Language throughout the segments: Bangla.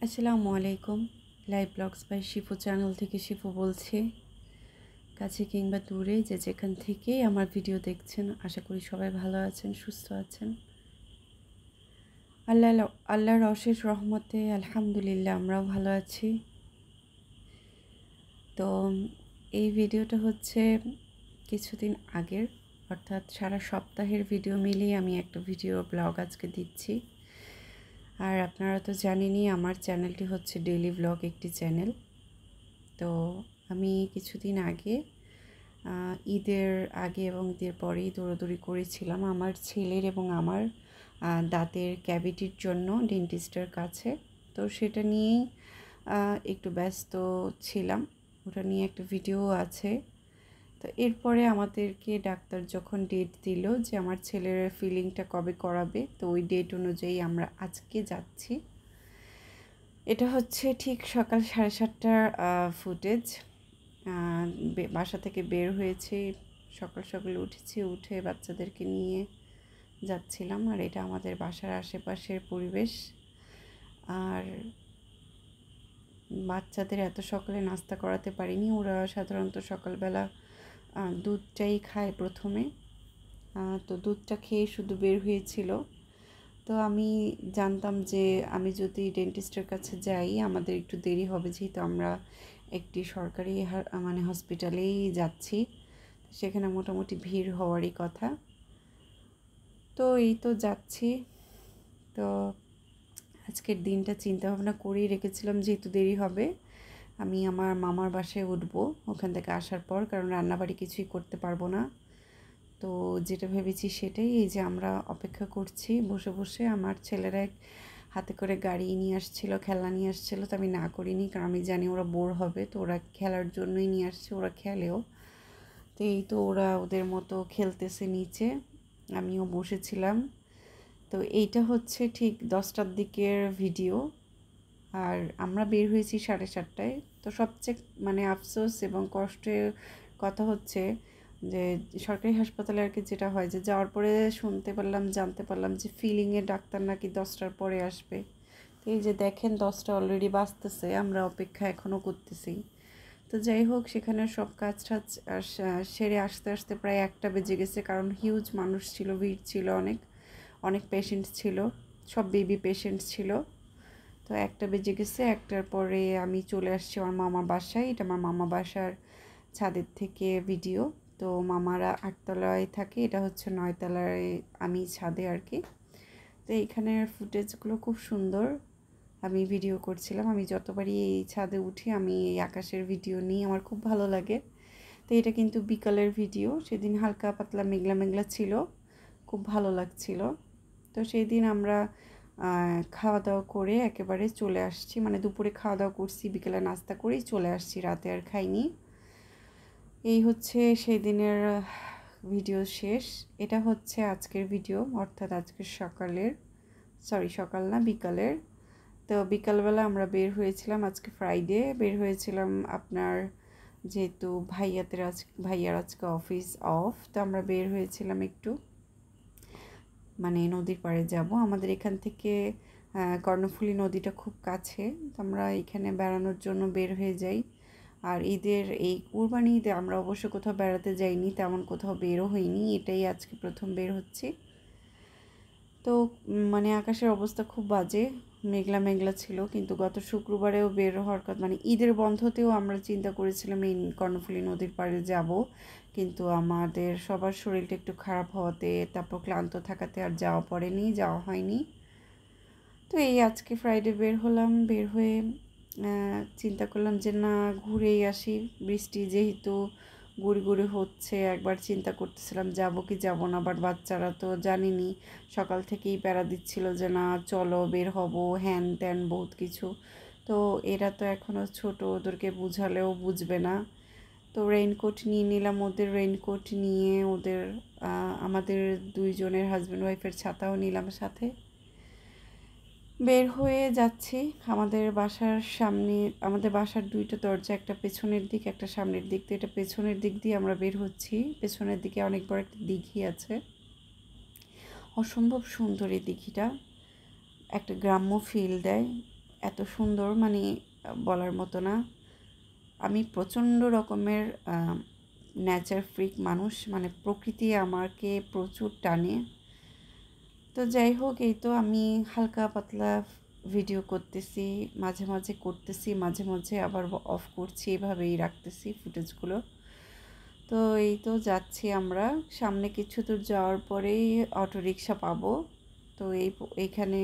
আসসালামু আলাইকুম। Live blogs by Shifu channel থেকে শিফু বলছি। কাছে কিংবা দূরে যে যেখান থেকেই আমার ভিডিও দেখছেন, আশা করি সবাই ভালো আছেন, সুস্থ আছেন। আল্লাহর অশেষ রহমতে আলহামদুলিল্লাহ আমরাও ভালো আছি। তো এই ভিডিওটা হচ্ছে কিছুদিন আগের, অর্থাৎ সারা সপ্তাহের ভিডিও মিলিয়ে আমি একটা ভিডিও ব্লগ আজকে দিচ্ছি। আর আপনারা তো জানেনই আমার চ্যানেলটি হচ্ছে ডেইলি ব্লগ একটি চ্যানেল। তো আমি কিছুদিন আগে ঈদের আগে এবং ঈদের পরেই দৌড়াদৌড়ি করেছিলাম আমার ছেলের এবং আমার দাঁতের ক্যাভিটির জন্য ডেন্টিস্টের কাছে। তো সেটা নিয়েই একটু ব্যস্ত ছিলাম, ওটা নিয়ে একটা ভিডিও আছে। তো এরপরে আমাদেরকে ডাক্তার যখন ডেট দিল যে আমার ছেলের ফিলিংটা কবে করাবে, তো ওই ডেট অনুযায়ী আমরা আজকে যাচ্ছি। এটা হচ্ছে ঠিক সকাল 7:30টার ফুটেজ। বাসা থেকে বের হয়েছি, সকাল সকাল উঠেছি, উঠে বাচ্চাদেরকে নিয়ে যাচ্ছিলাম। আর এটা আমাদের বাসার আশেপাশের পরিবেশ। আর বাচ্চাদের এত সকালে নাস্তা করাতে পারিনি, ওরা সাধারণত সকালবেলা দুধটাই খায় প্রথমে। তো দুধটা খেয়ে শুধু বের হয়েছিল। তো আমি জানতাম যে আমি যদি ডেন্টিস্টের কাছে যাই আমাদের একটু দেরি হবে, যেহেতু আমরা একটি সরকারি হসপিটালেই যাচ্ছি, সেখানে মোটামুটি ভিড় হওয়ারই কথা। তো এই তো যাচ্ছি। তো আজকের দিনটা চিন্তা ভাবনা করেই রেখেছিলাম যেহেতু দেরি হবে আমি আমার মামার বাসায় উঠবো ওখান থেকে আসার পর, কারণ রান্নাবাড়ি কিছুই করতে পারবো না। তো যেটা ভেবেছি সেটাই, এই যে আমরা অপেক্ষা করছি বসে বসে। আমার ছেলেরা হাতে করে গাড়ি নিয়ে আসছিল, খেলনা নিয়ে আসছিল, তো আমি না করিনি, কারণ আমি জানি ওরা বোর হবে, তো ওরা খেলার জন্যই নিয়ে আসছে, ওরা খেলেও। তো এই তো ওরা ওদের মতো খেলতেছে নিচে, আমিও বসেছিলাম। তো এইটা হচ্ছে ঠিক 10টার দিকের ভিডিও, আর আমরা বের হয়েছি 7:30টায়। তো সবচেয়ে আফসোস এবং কষ্টের কথা হচ্ছে যে সরকারি হাসপাতালে আর কি যেটা হয় যে যাওয়ার পরে জানতে পারলাম যে ফিলিংয়ে ডাক্তার নাকি 10টার পরে আসবে। তো এই যে দেখেন 10টা অলরেডি বাজতেছে, আমরা অপেক্ষা এখনও করতেছি। তো যাই হোক, সেখানে সব কাজ সেরে আসতে আসতে প্রায় 1টা বেজে গেছে, কারণ হিউজ মানুষ ছিল, ভিড় ছিল, অনেক অনেক পেশেন্ট ছিল, সব বেবি পেশেন্ট ছিল। তো 1টা বেজে গেছে। 1টার পরে আমি চলে আসছি আমার মামা বাসায়। এটা আমার মামা বাসার ছাদের থেকে ভিডিও। তো মামারা 8তলায় থাকে, এটা হচ্ছে 9তলায় আমি ছাদে আর কি। তো এইখানের ফুটেজগুলো খুব সুন্দর, আমি ভিডিও করছিলাম। আমি যতবারই এই ছাদে উঠি আমি এই আকাশের ভিডিও নিই, আমার খুব ভালো লাগে। তো এটা কিন্তু বিকালের ভিডিও, সেদিন হালকা পাতলা মেঘলা মেঘলা ছিল, খুব ভালো লাগছিল। তো সেই দিন আমরা খাওয়া দাওয়া করে একেবারে চলে আসছি, দুপুরে খাওয়া দাওয়া করছি, বিকেলে নাস্তা করেই চলে আসছি, রাতে আর খাইনি। এই হচ্ছে সেই দিনের ভিডিও শেষ। এটা হচ্ছে আজকের ভিডিও, অর্থাৎ আজকের সকাল না বিকালের। তো বিকালবেলা আমরা বের হয়েছিলাম, আজকে ফ্রাইডে বের হয়েছিলাম আপনার, যেহেতু ভাইয়ার আজকে অফিস অফ, তো আমরা বের হয়েছিলাম একটু নদীর পাড়ে যাব। আমাদের এখান থেকে কর্ণফুলী নদীটা খুব কাছে, তো আমরা এখানে বেড়ানোর জন্য বের হয়ে যাই। আর ঈদের এই কুরবানি ঈদে আমরা অবশ্য কোথাও বেড়াতে যাইনি, তেমন কোথাও বেরও হইনি, এটাই আজকে প্রথম বের হচ্ছি। তো আকাশের অবস্থা খুব বাজে, মেঘলা মেঘলা ছিল, কিন্তু গত শুক্রবারেও বের হওয়ার কথা, ঈদের বন্ধতেও আমরা চিন্তা করেছিলাম এই কর্ণফুলী নদীর পাড়ে যাব, কিন্তু আমাদের সবার শরীরটা একটু খারাপ হওয়াতে, তারপর ক্লান্ত থাকাতে আর যাওয়া হয়নি। তো এই আজকে ফ্রাইডে বের হলাম, বের হয়ে চিন্তা করলাম যে না, ঘুরেই আসি। বৃষ্টি যেহেতু গুড়ি হচ্ছে, একবার চিন্তা করতেছিলাম যাব কি যাব না, বাট বাচ্চারা তো জানিনি, সকাল থেকেই প্যারা দিচ্ছিল যে না চলো বের হব, হ্যান ত্যান বহুত কিছু। তো এরা তো এখনও ছোট, ওদেরকে বুঝালেও বুঝবে না। তো রেইনকোট নিয়ে নিলাম, ওদের রেইনকোট নিয়ে আমাদের দুইজনের হাজব্যান্ড ওয়াইফের ছাতাও নিলাম সাথে। বের হয়ে যাচ্ছি আমাদের বাসার 2টা দরজা, একটা পেছনের দিক একটা সামনের দিক। তো এটা পেছনের দিক দিয়ে আমরা বের হচ্ছি। পেছনের দিকে অনেক বড় একটা দিঘি আছে, অসম্ভব সুন্দর এই দিঘিটা, একটা গ্রাম্য ফিল দেয়। এত সুন্দর, মানে বলার মতো না। আমি প্রচণ্ড রকমের নেচার ফ্রিক মানুষ, মানে প্রকৃতি আমাকে প্রচুর টানে। তো যাই হোক, এই তো আমি হালকা পাতলা ভিডিও করতেছি, মাঝে মাঝে করতেছি, মাঝে মাঝে আবার অফ করছি, এভাবেই রাখতেছি ফুটেজগুলো। তো এই তো যাচ্ছি আমরা, সামনে কিছু দূর যাওয়ার পরেই অটোরিকশা পাবো। তো এইখানে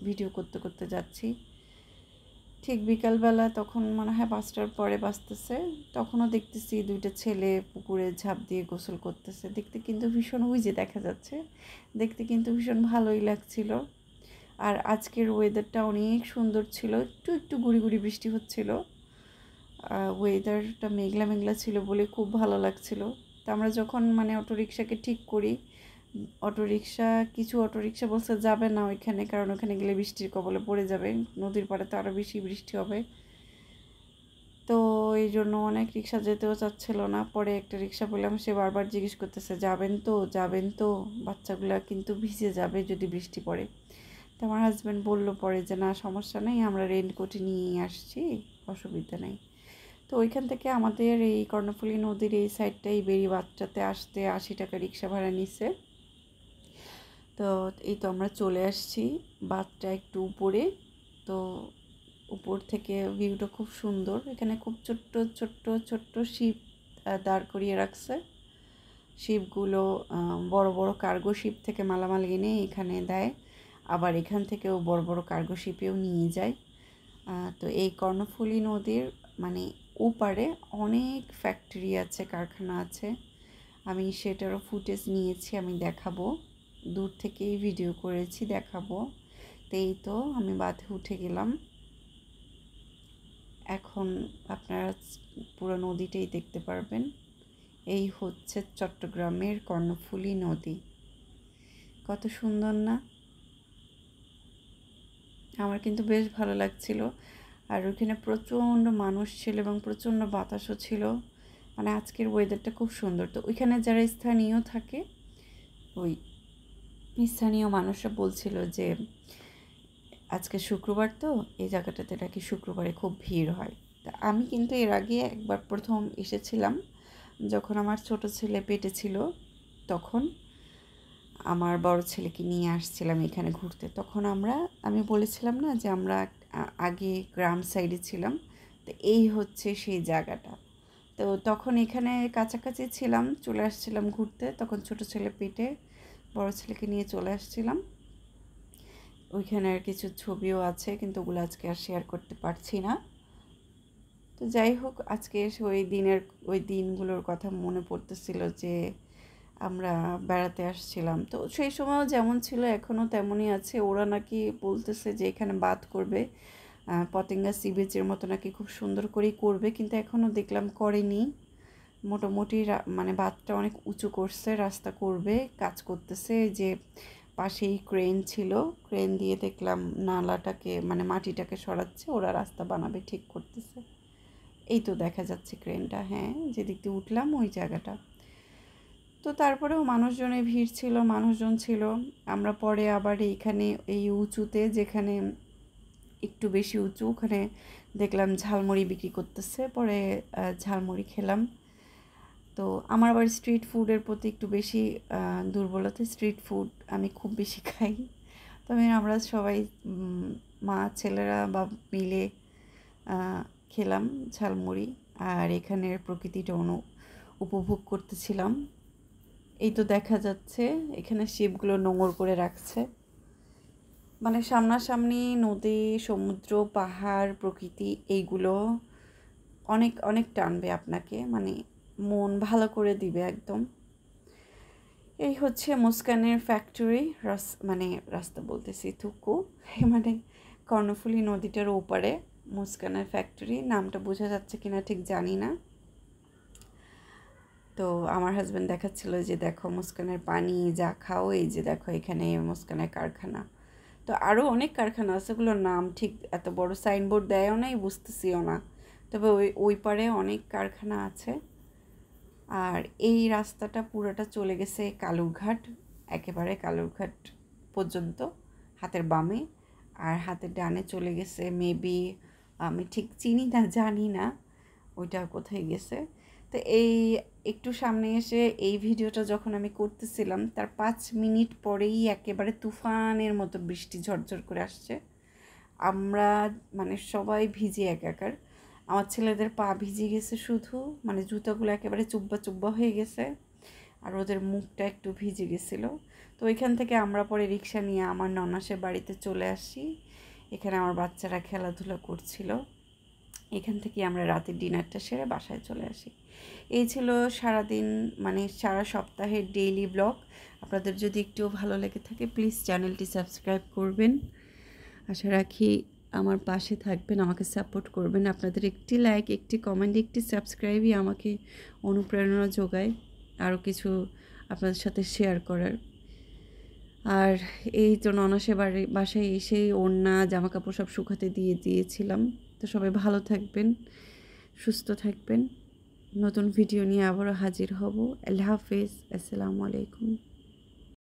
ভিডিও করতে করতে যাচ্ছি। ঠিক বিকালবেলা, তখন মনে হয় 5টার পরে বাজতেছে, তখনও দেখতেছি 2টা ছেলে পুকুরে ঝাঁপ দিয়ে গোসল করতেছে। দেখতে কিন্তু ভীষণ, ওই যে দেখা যাচ্ছে, দেখতে কিন্তু ভীষণ ভালোই লাগছিল। আর আজকের ওয়েদারটা অনেক সুন্দর ছিল, একটু একটু গুড়ি গুড়ি বৃষ্টি হচ্ছিল, ওয়েদারটা মেঘলা মেঘলা ছিল বলে খুব ভালো লাগছিল। তো আমরা যখন মানে অটোরিকশাকে ঠিক করি, কিছু অটোরিকশা বলছে যাবে না ওইখানে, কারণ ওখানে গেলে বৃষ্টির কবলে পড়ে যাবে, নদীর পাড়ে তো আরও বেশি বৃষ্টি হবে। তো এই জন্য অনেক রিক্সা যেতেও চাচ্ছিল না। পরে একটা রিক্সা পেলাম, সে বারবার জিজ্ঞেস করতেছে যাবেন তো, যাবেন তো, বাচ্চাগুলা কিন্তু ভিজে যাবে যদি বৃষ্টি পড়ে। তো আমার হাজব্যান্ড বলল পরে যে না, সমস্যা নেই, আমরা রেইনকোটে নিয়ে আসছি, অসুবিধা নেই। তো ওইখান থেকে আমাদের এই কর্ণফুলী নদীর এই সাইডটাই বেড়িবাঁধটাতে আসতে 80 টাকা রিক্সা ভাড়া নিছে। তো এই তো আমরা চলে আসছি, বাঁধটা একটু উপরে। তো উপর থেকে ভিউটা খুব সুন্দর। এখানে খুব ছোট্ট ছোট্ট ছোট্ট শিপ দাঁড় করিয়ে রাখছে। শিপগুলো বড় বড় কার্গো শিপ থেকে মালামাল এনে এখানে দেয়, আবার এখান থেকেও বড় বড় কার্গো শিপেও নিয়ে যায়। তো এই কর্ণফুলী নদীর মানে ওপারে অনেক ফ্যাক্টরি আছে, কারখানা আছে। আমি সেটারও ফুটেজ নিয়েছি, আমি দেখাবো, দূর থেকেই ভিডিও করেছি, দেখাবো। তো এই তো আমি বাঁধে উঠে গেলাম। এখন আপনারা পুরো নদীটাই দেখতে পারবেন। এই হচ্ছে চট্টগ্রামের কর্ণফুলী নদী। কত সুন্দর না? আমার কিন্তু বেশ ভালো লাগছিল। আর ওইখানে প্রচণ্ড মানুষ ছিল এবং প্রচণ্ড বাতাসও ছিল, মানে আজকের ওয়েদারটা খুব সুন্দর। তো ওইখানে যারা স্থানীয় থাকে, ওই স্থানীয় মানুষরা বলছিল যে আজকে শুক্রবার, তো এই জায়গাটাতে নাকি শুক্রবারে খুব ভিড় হয়। তা আমি কিন্তু এর আগে একবার প্রথম এসেছিলাম, যখন আমার ছোট ছেলে পেটে ছিল, তখন আমার বড় ছেলেকে নিয়ে আসছিলাম এখানে ঘুরতে। তখন আমি বলেছিলাম না যে আমরা আগে গ্রাম সাইডে ছিলাম, তো এই হচ্ছে সেই জায়গাটা। তো তখন এখানে কাছাকাছি ছিলাম, চলে আসছিলাম ঘুরতে, তখন ছোট ছেলে পেটে, বড় ছেলেকে নিয়ে চলে আসছিলাম। ওইখানে আর কিছু ছবিও আছে, কিন্তু ওগুলো আজকে আর শেয়ার করতে পারছি না। তো যাই হোক, আজকে এসে ওই দিনগুলোর কথা মনে পড়তেছিল যে আমরা বেড়াতে আসছিলাম। তো সেই সময়ও যেমন ছিল এখনও তেমনই আছে। ওরা নাকি বলতেছে যে এখানে বাঁধ করবে, পতেঙ্গা সি বিচের মতো নাকি খুব সুন্দর করেই করবে, কিন্তু এখনও দেখলাম করেনি। মোটামুটি মানে বাঁধটা অনেক উঁচু করছে, রাস্তা করবে, কাজ করতেছে। যে পাশেই ক্রেন ছিল, ক্রেন দিয়ে দেখলাম নালাটাকে মানে মাটিটাকে সরাচ্ছে, ওরা রাস্তা বানাবে, ঠিক করতেছে। এই তো দেখা যাচ্ছে ক্রেনটা, হ্যাঁ, যেদিক দিয়ে উঠলাম ওই জায়গাটা। তো তারপরেও মানুষজনের ভিড় ছিল, মানুষজন ছিল। আমরা পরে আবার এইখানে এই উঁচুতে, যেখানে একটু বেশি উঁচু, ওখানে দেখলাম ঝালমুড়ি বিক্রি করতেছে, পরে ঝালমুড়ি খেলাম। তো আমার আবার স্ট্রিট ফুডের প্রতি একটু বেশি দুর্বলতা, স্ট্রিট ফুড আমি খুব বেশি খাই। তবে আমরা সবাই মা ছেলেরা বা মিলে খেলাম ঝালমুড়ি, আর এখানের প্রকৃতিটা উপভোগ করতেছিলাম। এই তো দেখা যাচ্ছে এখানে শিপগুলো নোঙর করে রাখছে, মানে সামনাসামনি নদী, সমুদ্র, পাহাড়, প্রকৃতি, এইগুলো অনেক অনেক টানবে আপনাকে, মানে মন ভালো করে দিবে একদম। এই হচ্ছে মুস্কানের ফ্যাক্টরি, মানে রাস্তা বলতেছি থুকু, মানে কর্ণফুলী নদীটার ওপারে মুস্কানের ফ্যাক্টরি। নামটা বোঝা যাচ্ছে কিনা ঠিক জানি না। তো আমার হাজব্যান্ড দেখাচ্ছিল যে দেখো মুস্কানের পানি যা খাও, এই যে দেখো এখানে মুস্কানের কারখানা। তো আরও অনেক কারখানা আছে, ওগুলোর নাম ঠিক এত বড় সাইনবোর্ড দেয়ও নাই, বুঝতেছিও না। তবে ওই পারে অনেক কারখানা আছে। আর এই রাস্তাটা পুরোটা চলে গেছে কালুরঘাট, একেবারে কালুরঘাট পর্যন্ত, হাতের বামে। আর হাতের ডানে চলে গেছে মেবি, আমি ঠিক চিনি না, জানি না ওইটা কোথায় গেছে। তো এই একটু সামনে এসে এই ভিডিওটা যখন আমি করতেছিলাম তার 5 মিনিট পরেই একেবারে তুফানের মতো বৃষ্টি ঝরঝর করে আসছে। আমরা মানে সবাই ভিজে একাকার। আমার ছেলেদের পা ভিজে গেছে শুধু, মানে জুতাগুলো একেবারে চুব্বা চুব্বা হয়ে গেছে, আর ওদের মুখটা একটু ভিজে গেছিলো। তো ওইখান থেকে আমরা পরে রিক্সা নিয়ে আমার ননাসের বাড়িতে চলে আসি। এখানে আমার বাচ্চারা খেলাধুলা করছিল। এখান থেকে আমরা রাতের ডিনারটা সেরে বাসায় চলে আসি। এই ছিল সারাদিন, মানে সারা সপ্তাহের ডেইলি ব্লগ। আপনাদের যদি একটুও ভালো লেগে থাকে প্লিজ চ্যানেলটি সাবস্ক্রাইব করবেন। আশা রাখি আমার পাশে থাকবেন, আমাকে সাপোর্ট করবেন। আপনাদের একটি লাইক, একটি কমেন্ট, একটি সাবস্ক্রাইবই আমাকে অনুপ্রেরণা যোগায় আরও কিছু আপনাদের সাথে শেয়ার করার। আর এই তো ননাসের বাসায় এসে ওড়না জামাকাপড় সব শুকাতে দিয়েছিলাম। তো সবাই ভালো থাকবেন, সুস্থ থাকবেন। নতুন ভিডিও নিয়ে আবারও হাজির হব। আল্লাহ হাফেজ, আসসালামু আলাইকুম।